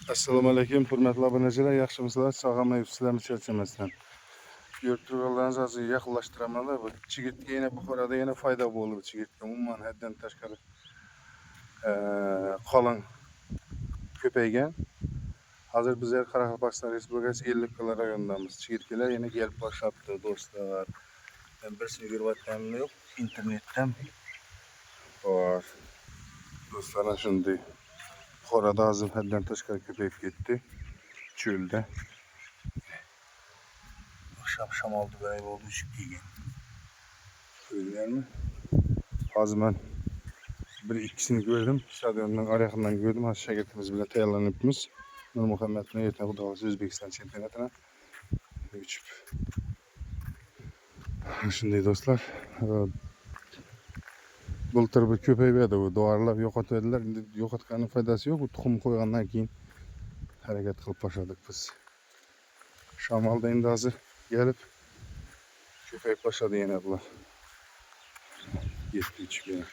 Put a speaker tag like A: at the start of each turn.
A: Assalomu alaykum, hurmatli obunachilar, yaxshimisizlar? Sog'omlayib sizlarni charchamasdan. Yurtlarimizni hozir yaqinlashtiraman. Bu chigirtka yana Buxoroda yana paydo bo'ldi. Bu chigirtka umuman haddan tashqari qalin ko'paygan. Hozir bizlar Qoraqalpog'iston Respublikasi Ellikqal'a rayonidamiz. Chigirtkalar yana kelib boshlabdi, do'stlar. Men birsini ko'ryapmanmi yo'q, internetdan bor. Do'stlar, shunday. Buxoroda hozir haddan tashqari ko'payib ketdi. Çölde. Akşam shamolni böyle oldu, uçup kelgan. Ko'rdinglarmi? Hozir men bir ikkisini ko'rdim. Stadiondan oraqadan ko'rdim. Hozir shogirdimiz bilan tayyorlanibmiz. Nurmuhammad bilan ertaga Xudo xohlasa O'zbekiston chempionatiga uchib. Shunday do'stlar. Bultur bir ko'payadi, bu dorilar yo'qotadilar. Endi yo'qotganning foydasi yo'q. Bu tuxum qo'ygandan keyin harakat qilib boshladik biz. Shamolda endi hozir gelip köpek başladı yine bunlar. Yetti içip yine.